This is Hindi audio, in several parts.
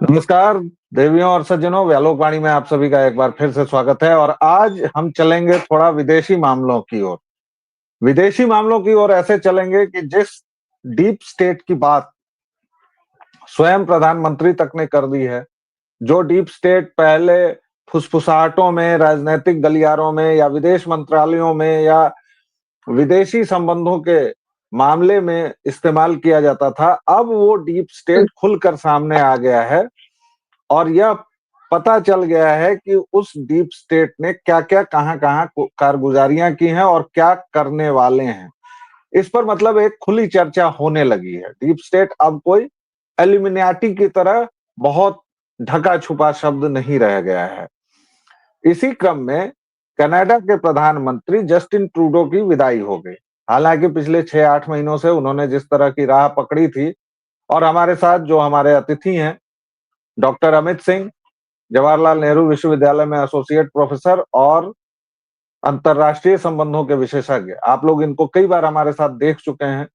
नमस्कार देवियों और सज्जनों, व्यालोकवाणी में आप सभी का एक बार फिर से स्वागत है। और आज हम चलेंगे थोड़ा विदेशी मामलों की ओर। विदेशी मामलों की ओर ऐसे चलेंगे कि जिस डीप स्टेट की बात स्वयं प्रधानमंत्री तक ने कर दी है, जो डीप स्टेट पहले फुसफुसाहटों में, राजनीतिक गलियारों में या विदेश मंत्रालयों में या विदेशी संबंधों के मामले में इस्तेमाल किया जाता था, अब वो डीप स्टेट खुलकर सामने आ गया है। और यह पता चल गया है कि उस डीप स्टेट ने क्या-क्या, कहां-कहां कारगुजारियां की हैं और क्या करने वाले हैं। इस पर मतलब एक खुली चर्चा होने लगी है। डीप स्टेट अब कोई इल्यूमिनाटी की तरह बहुत ढका-छुपा शब्द नहीं रह गया है। इसी क्रम में कनाडा के प्रधानमंत्री जस्टिन ट्रूडो की विदाई हो गई। हालांकि पिछले 6-8 महीनों से उन्होंने जिस तरह की राह पकड़ी थी, और हमारे साथ जो हमारे अतिथि हैं, डॉक्टर अमित सिंह, जवाहरलाल नेहरू विश्वविद्यालय में एसोसिएट प्रोफेसर और अंतर्राष्ट्रीय संबंधों के विशेषज्ञ, आप लोग इनको कई बार हमारे साथ देख चुके हैं।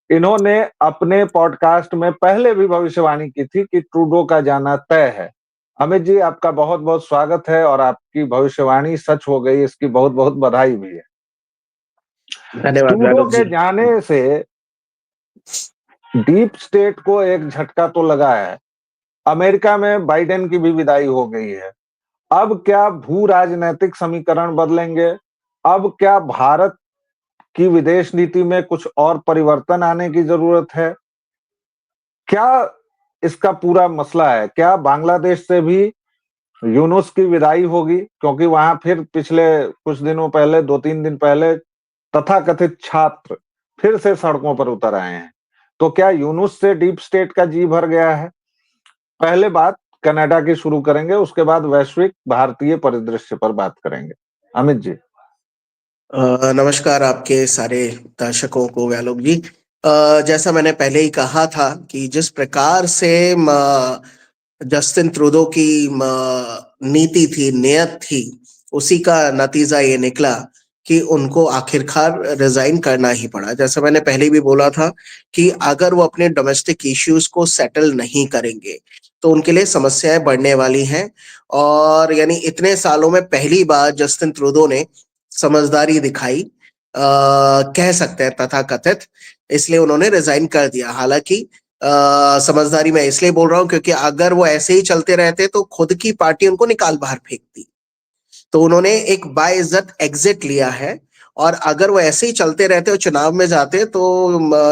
इन्होंने अपने पॉडकास्ट में पहले भी भविष्यवाणी की थी कि ट्रूडो का जाना तय है। अमित जी, आपका बहुत बहुत स्वागत है और आपकी भविष्यवाणी सच हो गई, इसकी बहुत बहुत बधाई भी है। धन्यवाद ट्रूडो व्यालोक के जी। जाने से डीप स्टेट को एक झटका तो लगा है। अमेरिका में बाइडेन की भी विदाई हो गई है। अब क्या भू राजनैतिक समीकरण बदलेंगे? अब क्या भारत की विदेश नीति में कुछ और परिवर्तन आने की जरूरत है? क्या इसका पूरा मसला है? क्या बांग्लादेश से भी यूनुस की विदाई होगी? क्योंकि वहां फिर पिछले कुछ दिनों पहले, 2-3 दिन पहले, तथाकथित छात्र फिर से सड़कों पर उतर आए हैं। तो क्या यूनुस से डीप स्टेट का जी भर गया है? पहले बात कनाडा की शुरू करेंगे, उसके बाद वैश्विक भारतीय परिदृश्य पर बात करेंगे। अमित जी। नमस्कार आपके सारे दर्शकों को व्यालोक जी। जैसा मैंने पहले ही कहा था कि जिस प्रकार से जस्टिन ट्रूडो की नीति थी, नियत थी, उसी का नतीजा ये निकला कि उनको आखिरकार रिजाइन करना ही पड़ा। जैसा मैंने पहले भी बोला था कि अगर वो अपने डोमेस्टिक इश्यूज को सेटल नहीं करेंगे तो उनके लिए समस्याएं बढ़ने वाली हैं। और यानी इतने सालों में पहली बार जस्टिन ट्रूडो ने समझदारी दिखाई, कह सकते हैं तथाकथित, इसलिए उन्होंने रिजाइन कर दिया। हालांकि समझदारी मैं इसलिए बोल रहा हूं क्योंकि अगर वो ऐसे ही चलते रहते तो खुद की पार्टी उनको निकाल बाहर फेंकती। तो उन्होंने एक बाइज्जत एग्जिट लिया है। और अगर वो ऐसे ही चलते रहते और चुनाव में जाते तो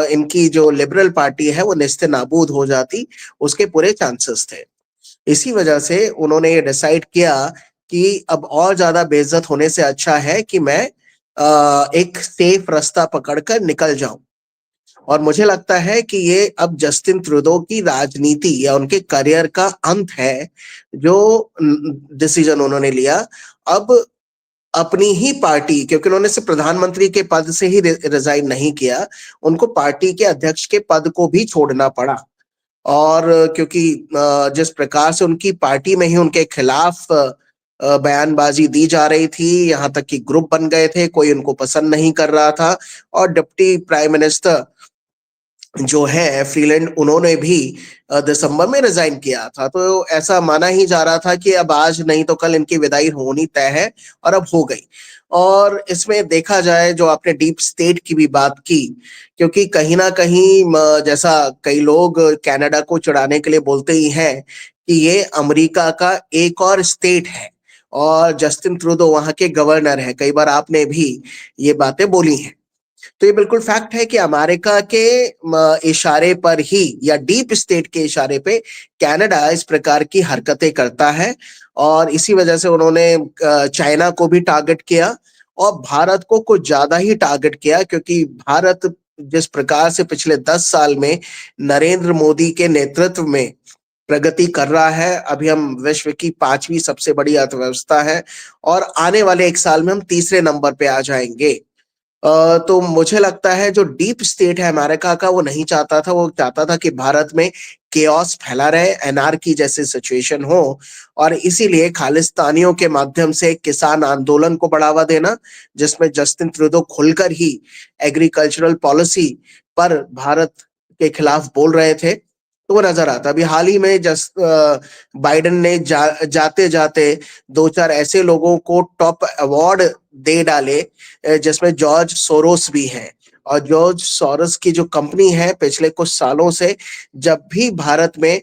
इनकी जो लिबरल पार्टी है वो नेस्ते नाबूद हो जाती, उसके पूरे चांसेस थे। इसी वजह से उन्होंने ये डिसाइड किया कि अब और ज्यादा बेइज्जत होने से अच्छा है कि मैं एक सेफ रास्ता पकड़कर निकल जाऊं। और मुझे लगता है कि ये अब जस्टिन ट्रूडो की राजनीति या उनके करियर का अंत है, जो डिसीजन उन्होंने लिया। अब अपनी ही पार्टी, क्योंकि उन्होंने सिर्फ प्रधानमंत्री के पद से ही रिजाइन नहीं किया, उनको पार्टी के अध्यक्ष के पद को भी छोड़ना पड़ा। और क्योंकि जिस प्रकार से उनकी पार्टी में ही उनके खिलाफ बयानबाजी दी जा रही थी, यहाँ तक कि ग्रुप बन गए थे, कोई उनको पसंद नहीं कर रहा था। और डिप्टी प्राइम मिनिस्टर जो है फ्रीलैंड, उन्होंने भी दिसंबर में रिजाइन किया था। तो ऐसा माना ही जा रहा था कि अब आज नहीं तो कल इनकी विदाई होनी तय है, और अब हो गई। और इसमें देखा जाए, जो आपने डीप स्टेट की भी बात की, क्योंकि कहीं ना कहीं जैसा कई लोग कनाडा को चिढ़ाने के लिए बोलते ही हैं कि ये अमेरिका का एक और स्टेट है और जस्टिन ट्रूडो वहां के गवर्नर है। कई बार आपने भी ये बातें बोली हैं। तो ये बिल्कुल फैक्ट है कि अमेरिका के इशारे पर ही या डीप स्टेट के इशारे पे कनाडा इस प्रकार की हरकतें करता है। और इसी वजह से उन्होंने चाइना को भी टारगेट किया और भारत को कुछ ज्यादा ही टारगेट किया, क्योंकि भारत जिस प्रकार से पिछले 10 साल में नरेंद्र मोदी के नेतृत्व में प्रगति कर रहा है, अभी हम विश्व की 5वीं सबसे बड़ी अर्थव्यवस्था है और आने वाले 1 साल में हम तीसरे नंबर पे आ जाएंगे। तो मुझे लगता है जो डीप स्टेट है अमेरिका का, वो नहीं चाहता था। वो चाहता था कि भारत में केओस फैला रहे, एनआरकी जैसे सिचुएशन हो। और इसीलिए खालिस्तानियों के माध्यम से किसान आंदोलन को बढ़ावा देना, जिसमें जस्टिन ट्रूडो खुलकर ही एग्रीकल्चरल पॉलिसी पर भारत के खिलाफ बोल रहे थे, तो वो नजर आता। अभी हाल ही में बाइडेन ने जाते जाते दो चार ऐसे लोगों को टॉप अवार्ड दे डाले, जिसमें जॉर्ज सोरोस भी है। और जॉर्ज सोरोस की जो कंपनी है, पिछले कुछ सालों से जब भी भारत में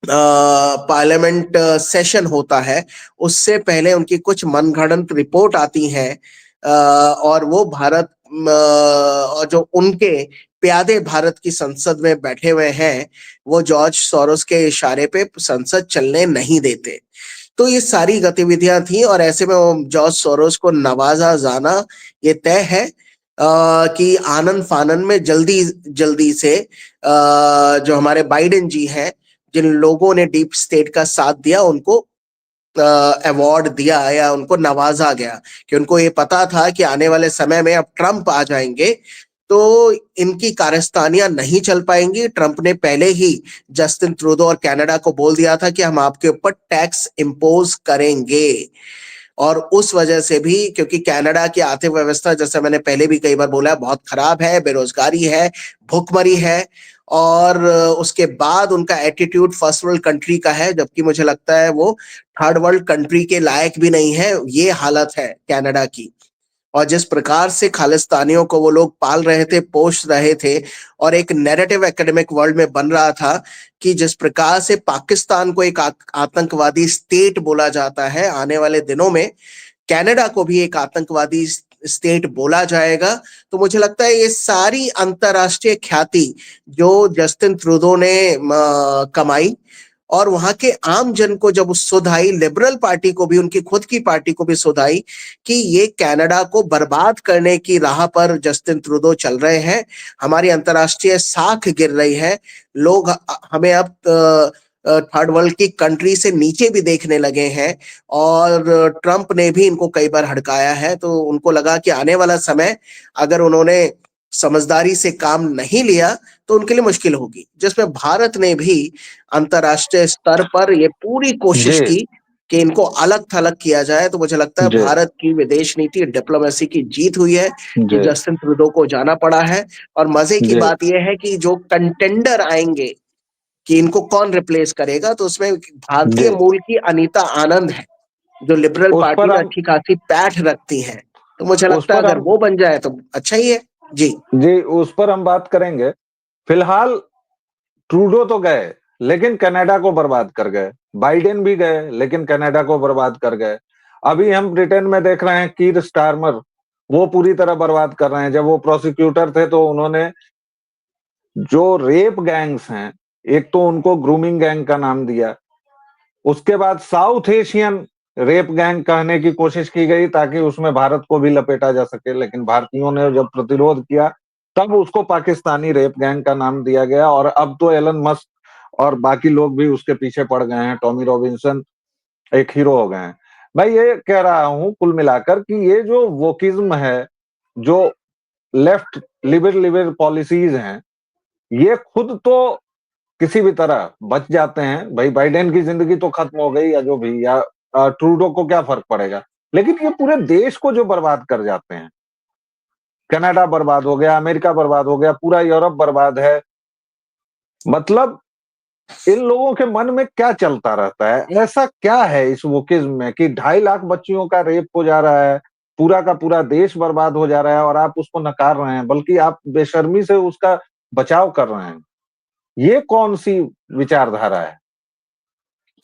पार्लियामेंट सेशन होता है, उससे पहले उनकी कुछ मनगढ़ंत रिपोर्ट आती हैं, और वो भारत और जो उनके प्यादे भारत की संसद में बैठे हुए हैं, वो जॉर्ज सोरोस के इशारे पे संसद चलने नहीं देते। तो ये सारी गतिविधियां थी, और ऐसे में वो जॉर्ज सोरोस को नवाजा जाना ये तय है, कि आनंद फानन में जल्दी जल्दी से जो हमारे बाइडेन जी हैं, जिन लोगों ने डीप स्टेट का साथ दिया, उनको अवार्ड दिया या उनको नवाजा गया, कि उनको ये पता था कि आने वाले समय में अब ट्रंप आ जाएंगे तो इनकी कारस्तानियां नहीं चल पाएंगी। ट्रंप ने पहले ही जस्टिन ट्रूडो और कनाडा को बोल दिया था कि हम आपके ऊपर टैक्स इम्पोज करेंगे। और उस वजह से भी, क्योंकि कनाडा की आर्थिक व्यवस्था, जैसे मैंने पहले भी कई बार बोला है, बहुत खराब है, बेरोजगारी है, भुखमरी है, और उसके बाद उनका एटीट्यूड फर्स्ट वर्ल्ड कंट्री का है, जबकि मुझे लगता है वो थर्ड वर्ल्ड कंट्री के लायक भी नहीं है। ये हालत है कनाडा की। और जिस प्रकार से खालिस्तानियों को वो लोग पाल रहे थे, पोष रहे थे, और एक नैरेटिव एकेडमिक वर्ल्ड में बन रहा था कि जिस प्रकार से पाकिस्तान को एक आतंकवादी स्टेट बोला जाता है, आने वाले दिनों में कनाडा को भी एक आतंकवादी स्टेट बोला जाएगा। तो मुझे लगता है ये सारी अंतरराष्ट्रीय ख्याति जो जस्टिन ट्रूडो ने कमाई, और वहां के आम जन को जब सुध आई, लिबरल पार्टी को भी, उनकी खुद की पार्टी को भी सुध आई कि ये कनाडा को बर्बाद करने की राह पर जस्टिन ट्रूडो चल रहे हैं, हमारी अंतरराष्ट्रीय साख गिर रही है, लोग हमें अब थर्ड वर्ल्ड की कंट्री से नीचे भी देखने लगे हैं, और ट्रंप ने भी इनको कई बार हड़काया है। तो उनको लगा कि आने वाला समय अगर उन्होंने समझदारी से काम नहीं लिया तो उनके लिए मुश्किल होगी, जिसमें भारत ने भी अंतरराष्ट्रीय स्तर पर ये पूरी कोशिश जी की कि इनको अलग थलग किया जाए। तो मुझे लगता है जी भारत की विदेश नीति, डिप्लोमेसी की जीत हुई है कि जी जस्टिन ट्रूडो को जाना पड़ा है। और मजे की जी बात यह है कि जो कंटेंडर आएंगे कि इनको कौन रिप्लेस करेगा, तो उसमें भारतीय जी मूल की अनीता आनंद है, जो लिबरल उस पार्टी पर में हम अच्छी खासी पैठ रखती हैं। तो मुझे उस लगता है पर अगर हम वो बन जाए तो अच्छा ही है। जी जी उस पर हम बात करेंगे। फिलहाल ट्रूडो तो गए, लेकिन कनाडा को बर्बाद कर गए। बाइडेन भी गए, लेकिन कनाडा को बर्बाद कर गए। अभी हम ब्रिटेन में देख रहे हैं कीर स्टारमर, वो पूरी तरह बर्बाद कर रहे हैं। जब वो प्रोसिक्यूटर थे तो उन्होंने जो रेप गैंग्स हैं, एक तो उनको ग्रूमिंग गैंग का नाम दिया, उसके बाद साउथ एशियन रेप गैंग कहने की कोशिश की गई ताकि उसमें भारत को भी लपेटा जा सके, लेकिन भारतीयों ने जब प्रतिरोध किया तब उसको पाकिस्तानी रेप गैंग का नाम दिया गया। और अब तो एलन मस्क और बाकी लोग भी उसके पीछे पड़ गए हैं, टॉमी रॉबिन्सन एक हीरो हो गए हैं। मैं ये कह रहा हूं कुल मिलाकर कि ये जो वोकिज्म है, जो लेफ्ट लिबर लिबर पॉलिसीज हैं, ये खुद तो किसी भी तरह बच जाते हैं। भाई बाइडेन की जिंदगी तो खत्म हो गई, या जो भी, या ट्रूडो को क्या फर्क पड़ेगा, लेकिन ये पूरे देश को जो बर्बाद कर जाते हैं। कनाडा बर्बाद हो गया, अमेरिका बर्बाद हो गया, पूरा यूरोप बर्बाद है। मतलब इन लोगों के मन में क्या चलता रहता है? ऐसा क्या है इस वोकिज्म में कि 2.5 लाख बच्चियों का रेप हो जा रहा है, पूरा का पूरा देश बर्बाद हो जा रहा है, और आप उसको नकार रहे हैं, बल्कि आप बेशर्मी से उसका बचाव कर रहे हैं। ये कौन सी विचारधारा है?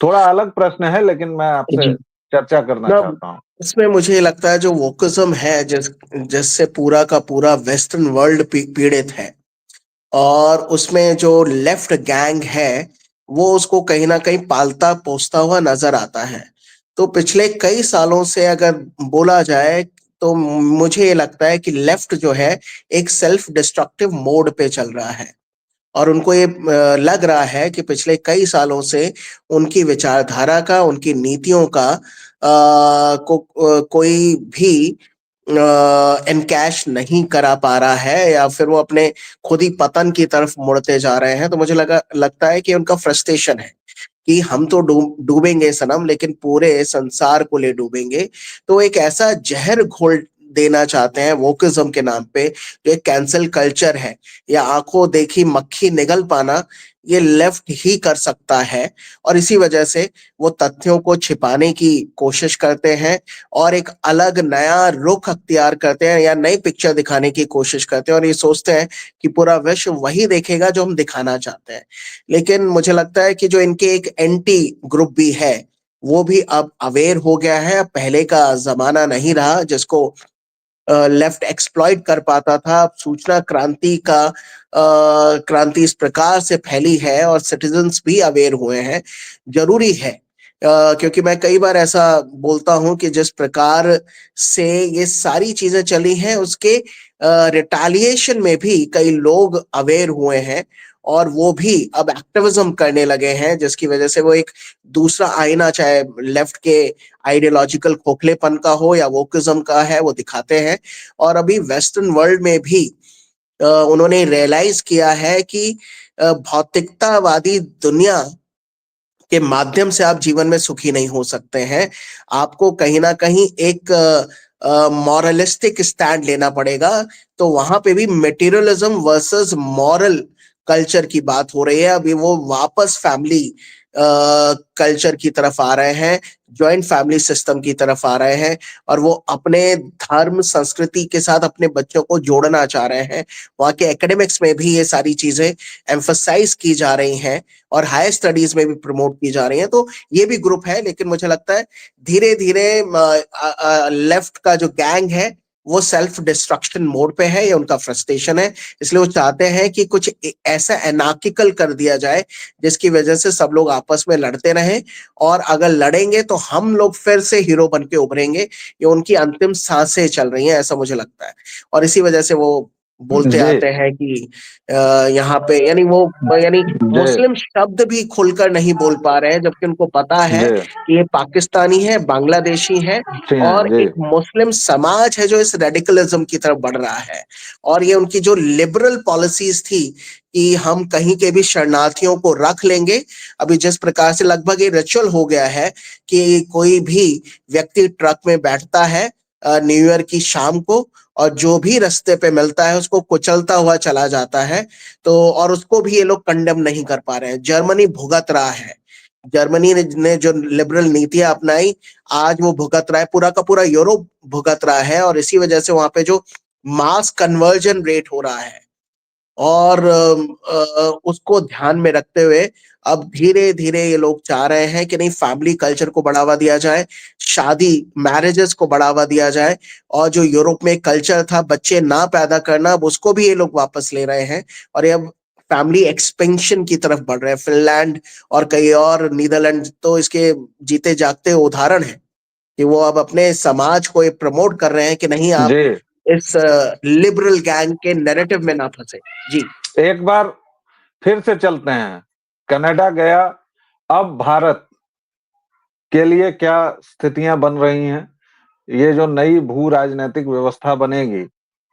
थोड़ा अलग प्रश्न है, लेकिन मैं आपसे जी चर्चा करना ना, चाहता हूँ। इसमें मुझे लगता है जो वोकिज्म है, जिससे पूरा का पूरा वेस्टर्न वर्ल्ड पीड़ित है, और उसमें जो लेफ्ट गैंग है वो उसको कहीं ना कहीं पालता पोसता हुआ नजर आता है। तो पिछले कई सालों से अगर बोला जाए, तो मुझे ये लगता है कि लेफ्ट जो है एक सेल्फ डिस्ट्रक्टिव मोड पे चल रहा है, और उनको ये लग रहा है कि पिछले कई सालों से उनकी विचारधारा का, उनकी नीतियों का कोई भी एनकैश नहीं करा पा रहा है, या फिर वो अपने खुद ही पतन की तरफ मुड़ते जा रहे हैं। तो मुझे लगता है कि उनका फ्रस्ट्रेशन है कि हम तो डूबेंगे सनम, लेकिन पूरे संसार को ले डूबेंगे। तो एक ऐसा जहर घोल देना चाहते हैं वोकिज्म के नाम पे, जो एक कैंसल कल्चर है, या आंखों देखी मक्खी निगल पाना, ये लेफ्ट ही कर सकता है, और इसी वजह से वो तथ्यों को छिपाने की कोशिश करते हैं और एक अलग नया रुख अख्तियार करते हैं या नई पिक्चर दिखाने की कोशिश करते हैं, और ये सोचते हैं कि पूरा विश्व वही देखेगा जो हम दिखाना चाहते हैं। लेकिन मुझे लगता है कि जो इनके एक एंटी ग्रुप भी है, वो भी अब अवेयर हो गया है। अब पहले का ज़माना नहीं रहा जिसको लेफ्ट एक्सप्लॉइट कर पाता था। अब सूचना क्रांति का क्रांति इस प्रकार से फैली है और सिटीजन्स भी अवेयर हुए हैं। ज़रूरी है, क्योंकि मैं कई बार ऐसा बोलता हूँ कि जिस प्रकार से ये सारी चीज़ें चली हैं, उसके रिटेलिएशन में भी कई लोग अवेयर हुए हैं और वो भी अब एक्टिविज़्म करने लगे हैं, जिसकी वजह से वो एक दूसरा आईना, चाहे लेफ्ट के आइडियोलॉजिकल खोखलेपन का हो या वोकिज्म का है, वो दिखाते हैं। और अभी वेस्टर्न वर्ल्ड में भी उन्होंने रियलाइज किया है कि भौतिकतावादी दुनिया के माध्यम से आप जीवन में सुखी नहीं हो सकते हैं। आपको कहीं ना कहीं एक मॉरलिस्टिक स्टैंड लेना पड़ेगा। तो वहां पे भी मटेरियलिज्म वर्सेस मॉरल कल्चर की बात हो रही है। अभी वो वापस फैमिली कल्चर की तरफ आ रहे हैं, जॉइंट फैमिली सिस्टम की तरफ आ रहे हैं, और वो अपने धर्म संस्कृति के साथ अपने बच्चों को जोड़ना चाह रहे हैं। वहाँ के एकेडमिक्स में भी ये सारी चीजें एम्फसाइज की जा रही हैं और हायर स्टडीज में भी प्रमोट की जा रही हैं। तो ये भी ग्रुप है, लेकिन मुझे लगता है धीरे धीरे लेफ्ट का जो गैंग है वो सेल्फ डिस्ट्रक्शन मोड पे है, ये उनका फ्रस्ट्रेशन है। इसलिए वो चाहते हैं कि कुछ ऐसा एनार्किकल कर दिया जाए जिसकी वजह से सब लोग आपस में लड़ते रहें, और अगर लड़ेंगे तो हम लोग फिर से हीरो बन के उभरेंगे। ये उनकी अंतिम सांसें चल रही हैं, ऐसा मुझे लगता है। और इसी वजह से वो बोलते जी आते हैं कि यहाँ पे यानी वो यानी जी मुस्लिम शब्द भी खुलकर नहीं बोल पा रहे हैं, जबकि उनको पता है जी कि ये पाकिस्तानी है, बांग्लादेशी है, जी हाँ और जी एक मुस्लिम समाज है जो इस रेडिकलिज्म की तरफ बढ़ रहा है। और ये उनकी जो लिबरल पॉलिसीज थी कि हम कहीं के भी शरणार्थियों को रख लेंगे, अभी जिस प्रकार से लगभग ये रिचुअल हो गया है कि कोई भी व्यक्ति ट्रक में बैठता है न्यू ईयर की शाम को, और जो भी रास्ते पे मिलता है उसको कुचलता हुआ चला जाता है। तो और उसको भी ये लोग कंडेम नहीं कर पा रहे हैं। जर्मनी भुगत रहा है, जर्मनी ने जो लिबरल नीतियां अपनाई, आज वो भुगत रहा है, पूरा का पूरा यूरोप भुगत रहा है। और इसी वजह से वहां पे जो मास कन्वर्जन रेट हो रहा है, और उसको ध्यान में रखते हुए अब धीरे धीरे ये लोग चाह रहे हैं कि नहीं, फैमिली कल्चर को बढ़ावा दिया जाए, शादी मैरिजेस को बढ़ावा दिया जाए, और जो यूरोप में कल्चर था बच्चे ना पैदा करना, अब उसको भी ये लोग वापस ले रहे हैं। और ये अब फैमिली एक्सपेंशन की तरफ बढ़ रहे हैं। फिनलैंड और कई और, नीदरलैंड तो इसके जीते जागते उदाहरण है कि वो अब अपने समाज को ये प्रमोट कर रहे हैं कि नहीं, आप जी इस लिबरल गैंग के नैरेटिव में ना फंसे। जी। एक बार फिर से चलते हैं। कनाडा गया, अब भारत के लिए क्या स्थितियां बन रही हैं? ये जो नई भू राजनीतिक व्यवस्था बनेगी,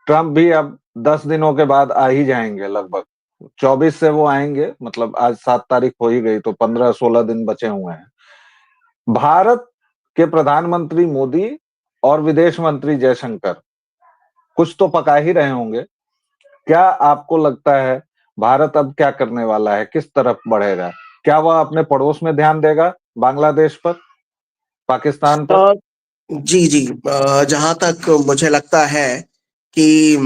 ट्रंप भी अब 10 दिनों के बाद आ ही जाएंगे, लगभग 24 से वो आएंगे, मतलब आज 7 तारीख हो ही गई, तो 15-16 दिन बचे हुए हैं। भारत के प्रधानमंत्री मोदी और विदेश मंत्री जयशंकर कुछ तो पका ही रहे होंगे। क्या आपको लगता है भारत अब क्या करने वाला है, किस तरफ बढ़ेगा? क्या वह अपने पड़ोस में ध्यान देगा, बांग्लादेश पर, पाकिस्तान पर? जी जी, जहां तक मुझे लगता है कि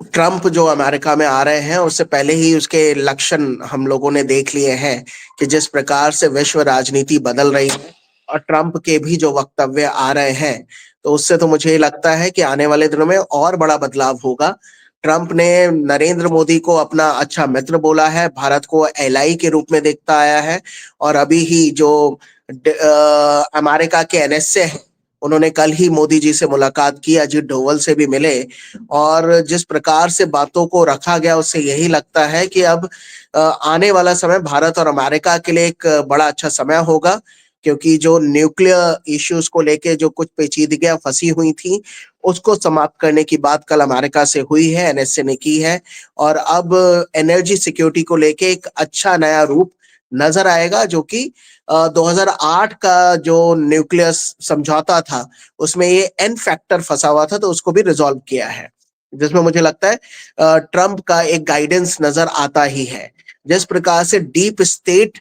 ट्रंप जो अमेरिका में आ रहे हैं, उससे पहले ही उसके लक्षण हम लोगों ने देख लिए हैं कि जिस प्रकार से विश्व राजनीति बदल रही है, और ट्रंप के भी जो वक्तव्य आ रहे हैं, तो उससे तो मुझे लगता है कि आने वाले दिनों में और बड़ा बदलाव होगा। ट्रंप ने नरेंद्र मोदी को अपना अच्छा मित्र बोला है, भारत को एलआई के रूप में देखता आया है। और अभी ही जो अमेरिका के एनएसए हैं, उन्होंने कल ही मोदी जी से मुलाकात की, अजीत डोवल से भी मिले, और जिस प्रकार से बातों को रखा गया उससे यही लगता है कि अब आने वाला समय भारत और अमेरिका के लिए एक बड़ा अच्छा समय होगा। क्योंकि जो न्यूक्लियर इश्यूज को लेके जो कुछ पेचीदगियां फंसी हुई थी, उसको समाप्त करने की बात कल अमेरिका से हुई है, एनएसए ने की है। और अब एनर्जी सिक्योरिटी को लेके एक अच्छा नया रूप नजर आएगा, जो कि 2008 का जो न्यूक्लियर समझौता था, उसमें ये एन फैक्टर फंसा हुआ था, तो उसको भी रिजॉल्व किया है। जिसमें मुझे लगता है ट्रंप का एक गाइडेंस नजर आता ही है। जिस प्रकार से डीप स्टेट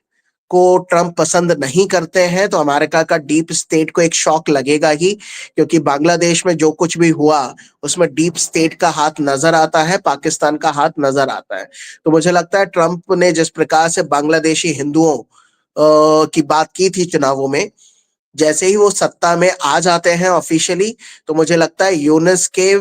को ट्रंप पसंद नहीं करते हैं, तो अमेरिका का डीप स्टेट को एक शॉक लगेगा ही, क्योंकि बांग्लादेश में जो कुछ भी हुआ उसमें डीप स्टेट का हाथ नजर आता है, पाकिस्तान का हाथ नजर आता है। तो मुझे लगता है ट्रंप ने जिस प्रकार से बांग्लादेशी हिंदुओं की बात की थी चुनावों में, जैसे ही वो सत्ता में आ जाते हैं ऑफिशियली, तो मुझे लगता है यूनुस के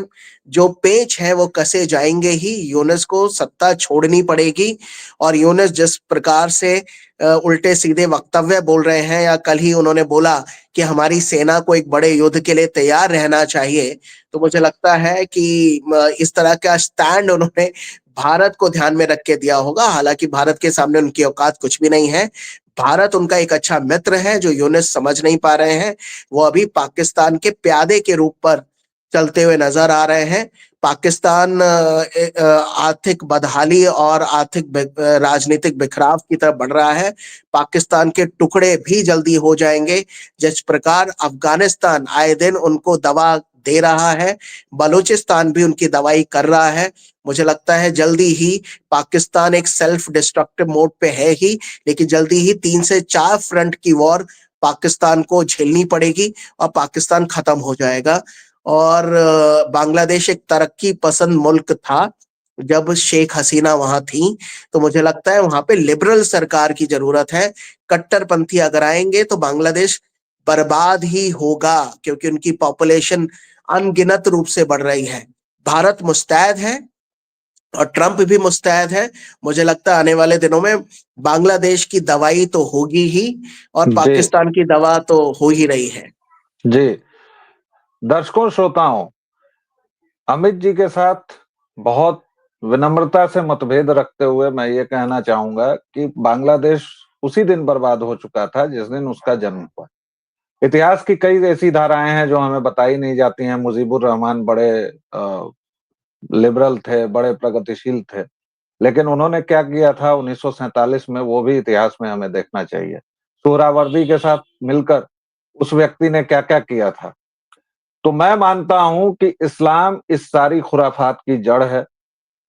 जो पेच है वो कसे जाएंगे ही। यूनुस को सत्ता छोड़नी पड़ेगी, और यूनुस जिस प्रकार से उल्टे सीधे वक्तव्य बोल रहे हैं, या कल ही उन्होंने बोला कि हमारी सेना को एक बड़े युद्ध के लिए तैयार रहना चाहिए, तो मुझे लगता है कि इस तरह का स्टैंड उन्होंने भारत को ध्यान में रख के दिया होगा। हालांकि भारत के सामने उनकी औकात कुछ भी नहीं है। भारत उनका एक अच्छा मित्र है जो यूनुस समझ नहीं पा रहे हैं। वो अभी पाकिस्तान के प्यादे के रूप पर चलते हुए नजर आ रहे हैं। पाकिस्तान आर्थिक बदहाली और आर्थिक राजनीतिक बिखराव की तरफ बढ़ रहा है। पाकिस्तान के टुकड़े भी जल्दी हो जाएंगे। जिस प्रकार अफगानिस्तान आए दिन उनको दवा दे रहा है, बलूचिस्तान भी उनकी दवाई कर रहा है। मुझे लगता है जल्दी ही पाकिस्तान एक सेल्फ डिस्ट्रक्टिव मोड पे है ही, लेकिन जल्दी ही 3 से 4 फ्रंट की वॉर पाकिस्तान को झेलनी पड़ेगी और पाकिस्तान खत्म हो जाएगा। और बांग्लादेश एक तरक्की पसंद मुल्क था जब शेख हसीना वहां थी, तो मुझे लगता है वहां पे लिबरल सरकार की जरूरत है। कट्टरपंथी अगर आएंगे तो बांग्लादेश बर्बाद ही होगा, क्योंकि उनकी पॉपुलेशन अनगिनत रूप से बढ़ रही है। भारत मुस्तैद है और ट्रंप भी मुस्तैद है। मुझे लगता है आने वाले दिनों में बांग्लादेश की दवाई तो होगी ही, और जी पाकिस्तान की दवा तो हो ही रही है। जी। दर्शकों, श्रोताओं, अमित जी के साथ बहुत विनम्रता से मतभेद रखते हुए मैं ये कहना चाहूंगा कि बांग्लादेश उसी दिन बर्बाद हो चुका था जिस दिन उसका जन्म हुआ। इतिहास की कई ऐसी धाराएं हैं जो हमें बताई नहीं जाती हैं। मुजीबुर रहमान बड़े लिबरल थे, बड़े प्रगतिशील थे, लेकिन उन्होंने क्या किया था 1947 में, वो भी इतिहास में हमें देखना चाहिए। सोहरावर्दी के साथ मिलकर उस व्यक्ति ने क्या क्या किया था। तो मैं मानता हूं कि इस्लाम इस सारी खुराफात की जड़ है,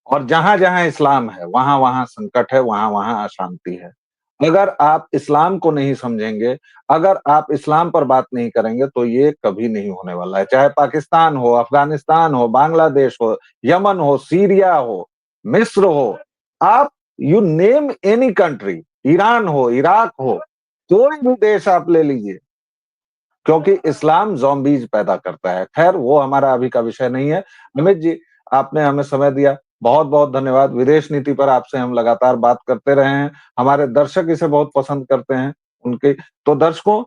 और जहां जहां इस्लाम है वहां वहां संकट है, वहां वहां अशांति है। अगर आप इस्लाम को नहीं समझेंगे, अगर आप इस्लाम पर बात नहीं करेंगे, तो ये कभी नहीं होने वाला है। चाहे पाकिस्तान हो, अफगानिस्तान हो, बांग्लादेश हो, यमन हो, सीरिया हो, मिस्र हो, आप you name any country, Iran हो, इराक हो, कोई भी देश आप ले लीजिए, क्योंकि इस्लाम ज़ॉम्बीज पैदा करता है। खैर, वो हमारा अभी का विषय नहीं है। अमित जी, आपने हमें समय दिया, बहुत बहुत धन्यवाद। विदेश नीति पर आपसे हम लगातार बात करते रहे हैं, हमारे दर्शक इसे बहुत पसंद करते हैं। उनके तो दर्शकों,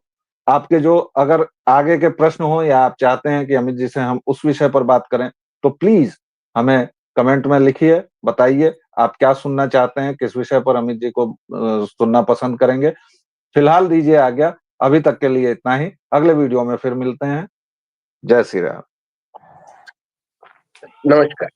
आपके जो अगर आगे के प्रश्न हो, या आप चाहते हैं कि अमित जी से हम उस विषय पर बात करें, तो प्लीज हमें कमेंट में लिखिए, बताइए आप क्या सुनना चाहते हैं, किस विषय पर अमित जी को सुनना पसंद करेंगे। फिलहाल दीजिए आज्ञा, अभी तक के लिए इतना ही। अगले वीडियो में फिर मिलते हैं। जय श्री राम। नमस्कार।